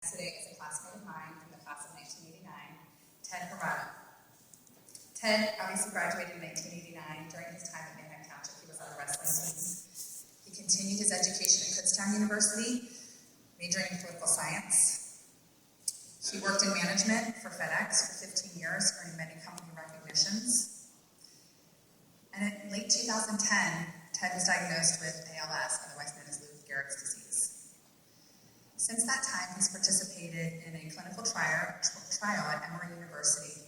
Today is a classmate of mine from the class of 1989, Ted Harada. Ted obviously graduated in 1989. During his time at Manheim Township, he was on the wrestling team. He continued his education at Kutztown University, majoring in political science. He worked in management for FedEx for 15 years, earning many company recognitions. And in late 2010, Ted was diagnosed with ALS, otherwise known as Lou Gehrig's disease. Since that time, he's participated in a clinical trial at Emory University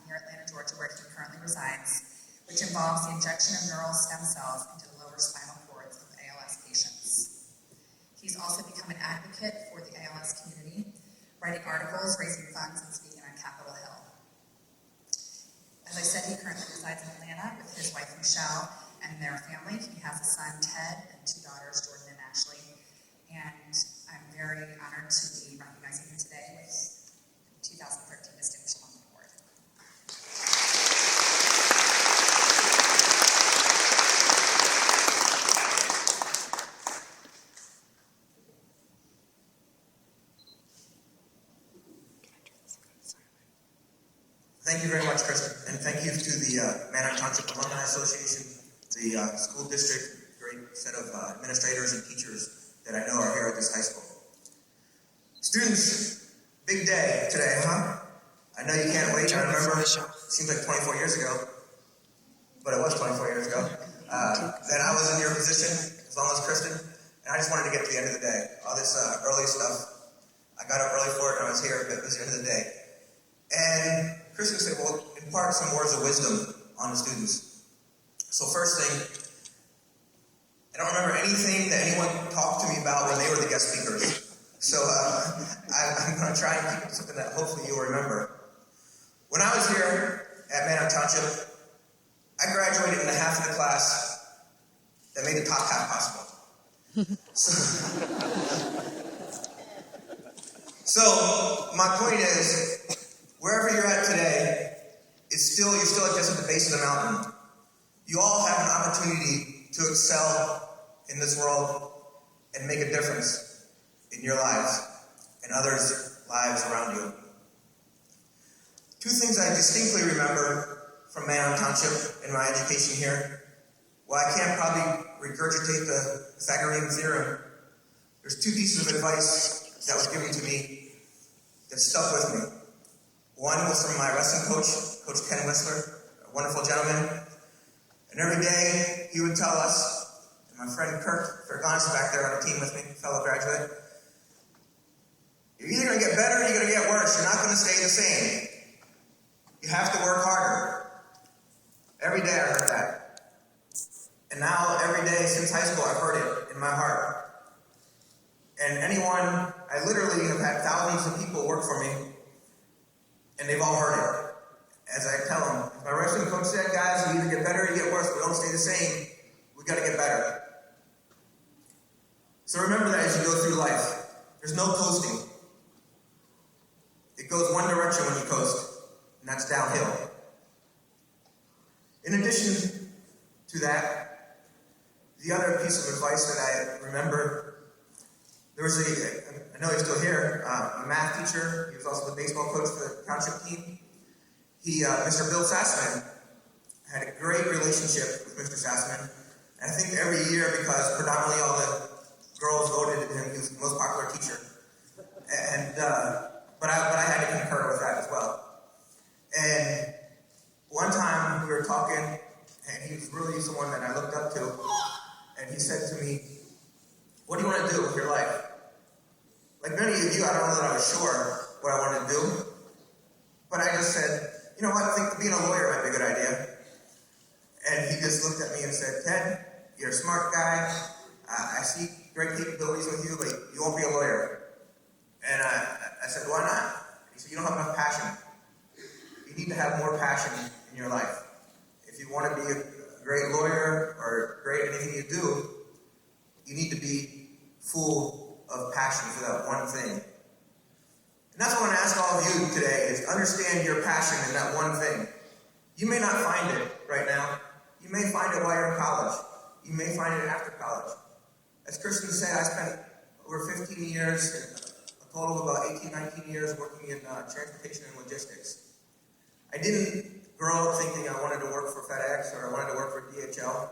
near Atlanta, Georgia, where he currently resides, which involves the injection of neural stem cells into the lower spinal cords of ALS patients. He's also become an advocate for the ALS community, writing articles, raising funds, and speaking on Capitol Hill. As I said, he currently resides in Atlanta with his wife, Michelle, and their family. He has a son, Ted, and two daughters, Jordan and Ashley. And I'm very honored to be recognizing him today with the 2013 Distinguished Alumni Award. Thank you very much, Kristen, and thank you to the Manheim Township Alumni Association, the school district, great set of administrators and teachers that I know are here at this high school. Students, big day today, huh? I know you can't wait. I remember, it seems like 24 years ago, but it was 24 years ago, that I was in your position, as long as Kristen, and I just wanted to get to the end of the day. All this early stuff, I got up early for it, and I was here, but it was the end of the day. And Kristen said, well, impart some words of wisdom on the students. So first thing, I don't remember anything that anyone talked to me about when they were the guest speakers. So I'm going to try and keep it something that hopefully you'll remember. When I was here at Manheim Township, I graduated in the half of the class that made the top half possible. So my point is, wherever you're at today, you're still just at the base of the mountain. You all have an opportunity to excel in this world and make a difference in your lives and others' lives around you. Two things I distinctly remember from Manheim Township in my education here. Well, I can't probably regurgitate the Pythagorean theorem. There's two pieces of advice that was given to me that stuck with me. One was from my wrestling coach, Coach Ken Whistler, a wonderful gentleman. And every day he would tell us, my friend Kirk Fergonis back there on the team with me, fellow graduate. You're either going to get better or you're going to get worse. You're not going to stay the same. You have to work harder. Every day I heard that. And now every day since high school I've heard it in my heart. And I literally have had thousands of people work for me, and they've all heard it. As I tell them, my wrestling coach said, guys, you either get better or you get worse, but don't stay the same. We got to get better. So remember that as you go through life, there's no coasting. It goes one direction when you coast, and that's downhill. In addition to that, the other piece of advice that I remember, there was I know he's still here, a math teacher. He was also the baseball coach for the township team. Mr. Bill Sassman, had a great relationship with Mr. Sassman. And I think every year, because predominantly all the girls voted him, he was the most popular teacher. But I had to concur with that as well. And one time we were talking, and he was really someone that I looked up to. And he said to me, what do you want to do with your life? Like many of you, I don't know that I was sure what I wanted to do. But I just said, you know what, I think being a lawyer might be a good idea. And he just looked at me and said, Ted, you're a smart guy. I see great capabilities with you, but you won't be a lawyer. And I said, why not? He said, you don't have enough passion. You need to have more passion in your life. If you want to be a great lawyer or great at anything you do, you need to be full of passion for that one thing. And that's what I want to ask all of you today, is understand your passion in that one thing. You may not find it right now. You may find it while you're in college. You may find it after college. As Kristen said, I spent over 15 years in a total of about 18, 19 years working in transportation and logistics. I didn't grow up thinking I wanted to work for FedEx or I wanted to work for DHL.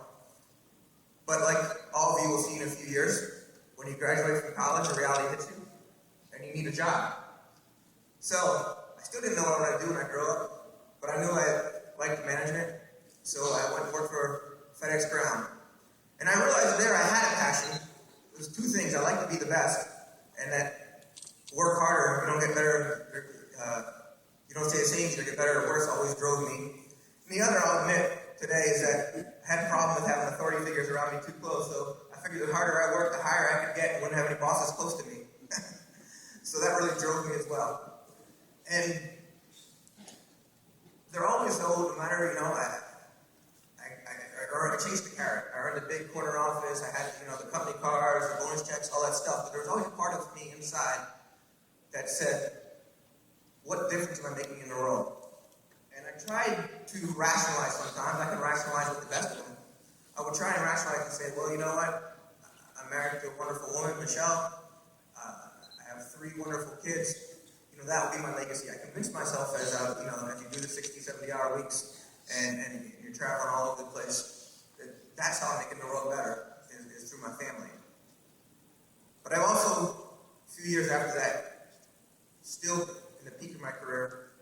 But like all of you will see in a few years, when you graduate from college, the reality hits you, and you need a job. So, I still didn't know what I wanted to do when I grew up, but I knew I liked management, so I went to work for FedEx Ground. And I realized there I had a passion. There's two things. I like to be the best, and that work harder, you don't get better, you don't stay the same, you get better or worse, always drove me. And the other, I'll admit, today is that I had a problem with having authority figures around me too close, so I figured the harder I worked, the higher I could get and wouldn't have any bosses close to me. So that really drove me as well. And they're always though, no matter, I chased the carrot. I earned a big corner office, I had, the company cars, the bonus checks, all that stuff, but there was always a part of me inside that said, what difference am I making in the world? And I tried to rationalize sometimes. I can rationalize with the best of them. I would try and rationalize and say, well, you know what? I'm married to a wonderful woman, Michelle. I have 3 wonderful kids. That would be my legacy. I convinced myself as you do the 60, 70-hour weeks and you're traveling all over the place, that's how I'm making the world better, is through my family. But I've also, a few years after that, still in the peak of my career,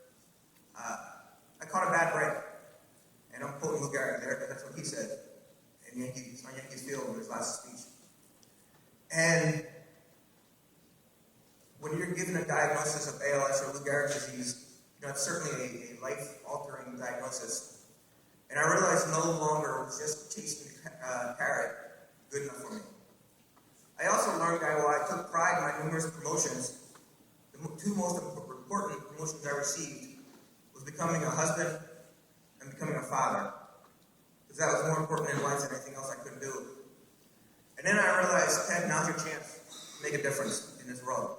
I caught a bad break. And I'm quoting Lou Gehrig there, because that's what he said on Yankees Field in his last speech. And when you're given a diagnosis of ALS or Lou Gehrig disease, it's certainly a life-altering diagnosis. And I realized no longer was just chasing the carrot good enough for me. I also learned that while I took pride in my numerous promotions, the 2 most important promotions I received was becoming a husband and becoming a father. Because that was more important in life than anything else I could do. And then I realized, Ted, now's your chance to make a difference in this world.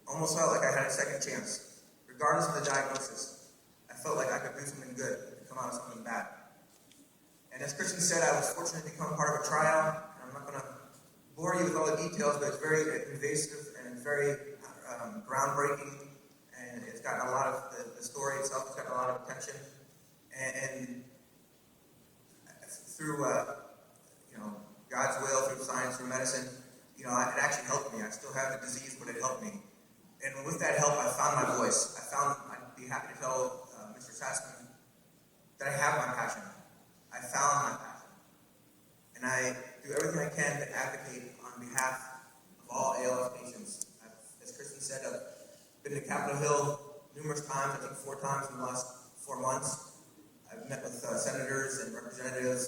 Almost felt like I had a second chance. Regardless of the diagnosis, I felt like I could do something good to come out of something bad. And as Christian said, I was fortunate to become part of a trial. And I'm not going to bore you with all the details, but it's very invasive and it's very groundbreaking. And it's gotten a lot of, the story itself has gotten a lot of attention. And through, God's will, through science, through medicine, it actually helped me. I still have the disease, but it helped me. And with that help, I found my voice. I'd be happy to tell Mr. Sassman that I have my passion. I found my passion. And I do everything I can to advocate on behalf of all ALS patients. As Kristen said, I've been to Capitol Hill numerous times, I think 4 times in the last 4 months. I've met with senators and representatives.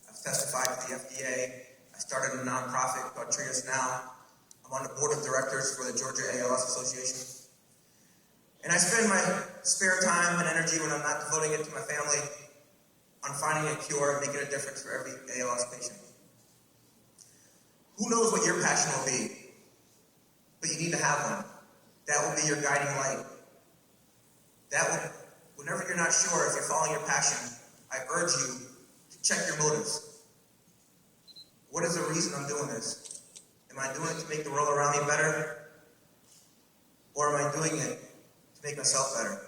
I've testified to the FDA. I started a nonprofit called Treat Us Now. I'm on the board of directors for the Georgia ALS Association. And I spend my spare time and energy when I'm not devoting it to my family on finding a cure and making a difference for every ALS patient. Who knows what your passion will be, but you need to have one. That will be your guiding light. Whenever you're not sure if you're following your passion, I urge you to check your motives. What is the reason I'm doing this? Am I doing it to make the world around me better? Or am I doing it to make myself better?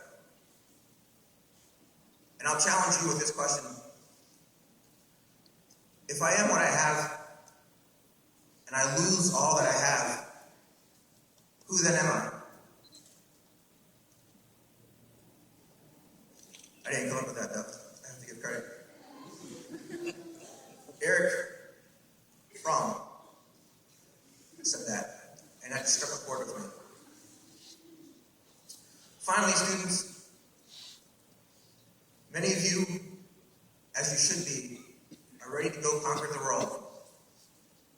And I'll challenge you with this question. If I am what I have, and I lose all that I have, who then am I? I didn't come up with that, though. I have to give credit. Eric Fromm said that, and that struck a chord with me. Finally, students, many of you, as you should be, are ready to go conquer the world.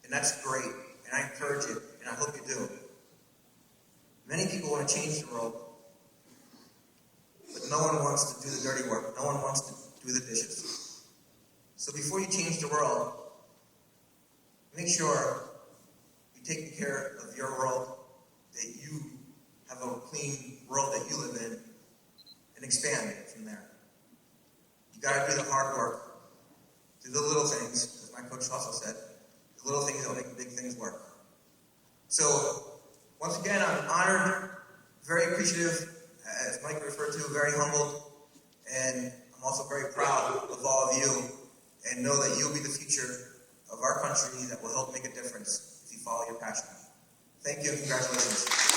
And that's great, and I encourage it, and I hope you do. Many people want to change the world, but no one wants to do the dirty work. No one wants to do the dishes. So before you change the world, make sure you take care of your world, that you have a clean world that you live in, and expand it from there. You got to do the hard work. Do the little things, as my coach also said. The little things don't make the big things work. So, again, I'm honored, very appreciative, as Mike referred to, very humbled, and I'm also very proud of all of you, and know that you'll be the future of our country that will help make a difference if you follow your passion. Thank you and congratulations.